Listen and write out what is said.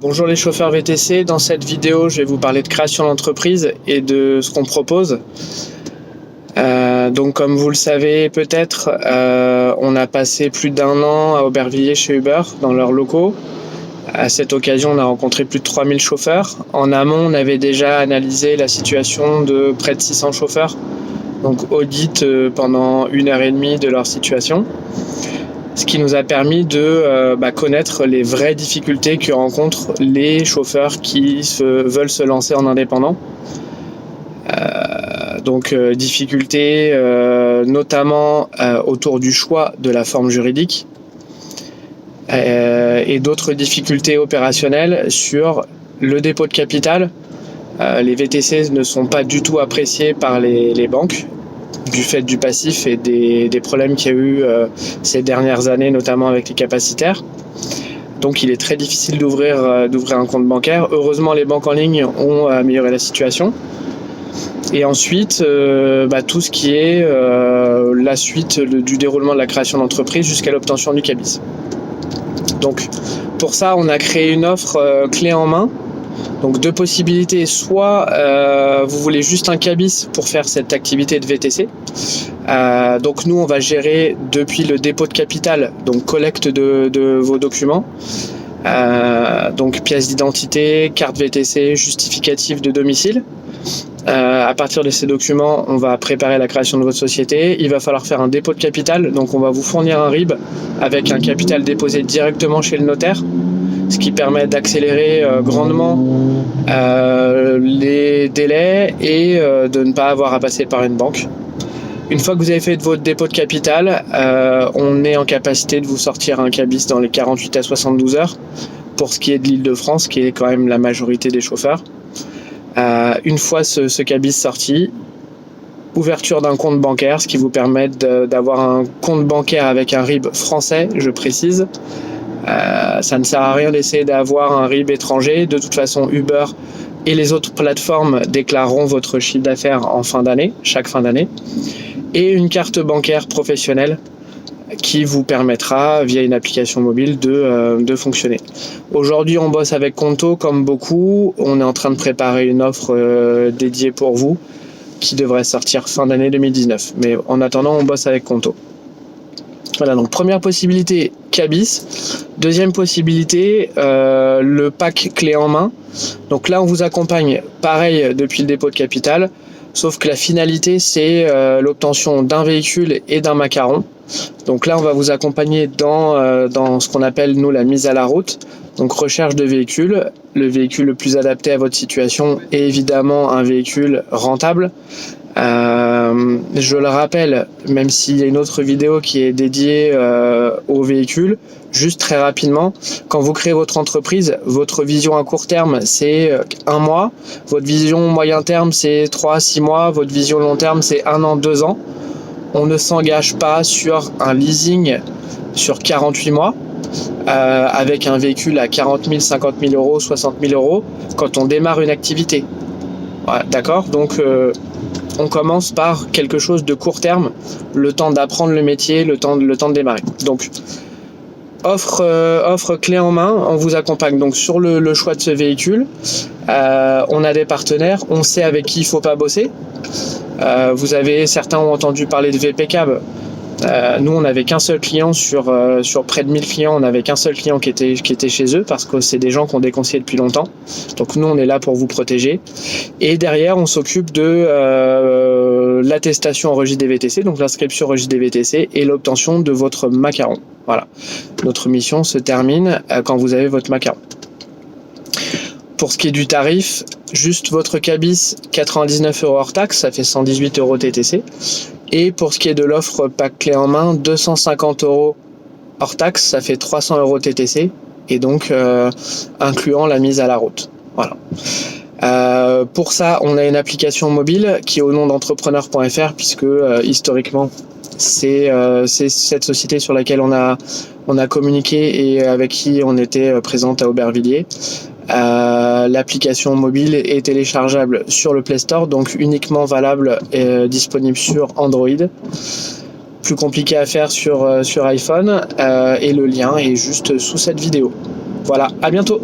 Bonjour les chauffeurs VTC, dans cette vidéo je vais vous parler de création d'entreprise et de ce qu'on propose. Donc comme vous le savez peut-être, on a passé plus d'1 an à Aubervilliers chez Uber dans leurs locaux. À cette occasion on a rencontré plus de 3000 chauffeurs. En amont on avait déjà analysé la situation de près de 600 chauffeurs, donc audit pendant 1h30 de leur situation. Ce qui nous a permis de connaître les vraies difficultés que rencontrent les chauffeurs qui veulent se lancer en indépendant. Difficultés notamment autour du choix de la forme juridique et d'autres difficultés opérationnelles sur le dépôt de capital. Les VTC ne sont pas du tout appréciés par les banques, du fait du passif et des problèmes qu'il y a eu ces dernières années, notamment avec les capacitaires. Donc il est très difficile d'ouvrir un compte bancaire. Heureusement, les banques en ligne ont amélioré la situation. Et ensuite, tout ce qui est la suite du déroulement de la création d'entreprise jusqu'à l'obtention du CABIS. Donc pour ça, on a créé une offre clé en main. Donc deux possibilités, soit vous voulez juste un CABIS pour faire cette activité de VTC. Donc nous on va gérer depuis le dépôt de capital, donc collecte de vos documents, donc pièce d'identité, carte VTC, justificatif de domicile. À partir de ces documents, on va préparer la création de votre société. Il va falloir faire un dépôt de capital, donc on va vous fournir un RIB avec un capital déposé directement chez le notaire, ce qui permet d'accélérer grandement les délais et de ne pas avoir à passer par une banque. Une fois que vous avez fait votre dépôt de capital, on est en capacité de vous sortir un CABIS dans les 48 à 72 heures pour ce qui est de l'Île-de-France, qui est quand même la majorité des chauffeurs. Une fois ce CABIS sorti, ouverture d'un compte bancaire, ce qui vous permet d'avoir un compte bancaire avec un RIB français, je précise. Ça ne sert à rien d'essayer d'avoir un RIB étranger. De toute façon, Uber et les autres plateformes déclareront votre chiffre d'affaires en fin d'année, chaque fin d'année. Et une carte bancaire professionnelle qui vous permettra, via une application mobile, de fonctionner. Aujourd'hui, on bosse avec Conto comme beaucoup. On est en train de préparer une offre dédiée pour vous qui devrait sortir fin d'année 2019. Mais en attendant, on bosse avec Conto. Voilà, donc première possibilité, CABIS. Deuxième possibilité, le pack clé en main. Donc là, on vous accompagne, pareil, depuis le dépôt de capital, sauf que la finalité, c'est l'obtention d'un véhicule et d'un macaron. Donc là, on va vous accompagner dans ce qu'on appelle, nous, la mise à la route. Donc recherche de véhicule, le véhicule le plus adapté à votre situation et évidemment un véhicule rentable. Je le rappelle, même s'il y a une autre vidéo qui est dédiée aux véhicules, juste très rapidement, quand vous créez votre entreprise, votre vision à court terme c'est 1 mois, votre vision moyen terme c'est 3 à 6 mois, votre vision long terme c'est 1 an, 2 ans. On ne s'engage pas sur un leasing sur 48 mois avec un véhicule à 40 000, 50 000 euros, 60 000 euros quand on démarre une activité. Voilà, d'accord ? Donc on commence par quelque chose de court terme, le temps d'apprendre le métier, le temps de démarrer. Donc offre clé en main, on vous accompagne donc sur le choix de ce véhicule. On a des partenaires, on sait avec qui il ne faut pas bosser. Certains ont entendu parler de VPCAB. Nous, on n'avait qu'un seul client sur près de 1000 clients, on n'avait qu'un seul client qui était chez eux parce que c'est des gens qu'on déconseille depuis longtemps. Donc nous, on est là pour vous protéger. Et derrière, on s'occupe de l'attestation au registre des VTC, donc l'inscription au registre des VTC et l'obtention de votre macaron. Voilà. Notre mission se termine quand vous avez votre macaron. Pour ce qui est du tarif, juste votre CABIS, 99 € hors taxe, ça fait 118 € TTC. Et pour ce qui est de l'offre pack clé en main, 250 € hors taxe, ça fait 300 € TTC. Et donc, incluant la mise à la route. Voilà. Pour ça, on a une application mobile qui est au nom d'entrepreneur.fr puisque historiquement, c'est cette société sur laquelle on a communiqué et avec qui on était présente à Aubervilliers. L'application mobile est téléchargeable sur le Play Store, donc uniquement valable et disponible sur Android. Plus compliqué à faire sur iPhone et le lien est juste sous cette vidéo. Voilà, à bientôt.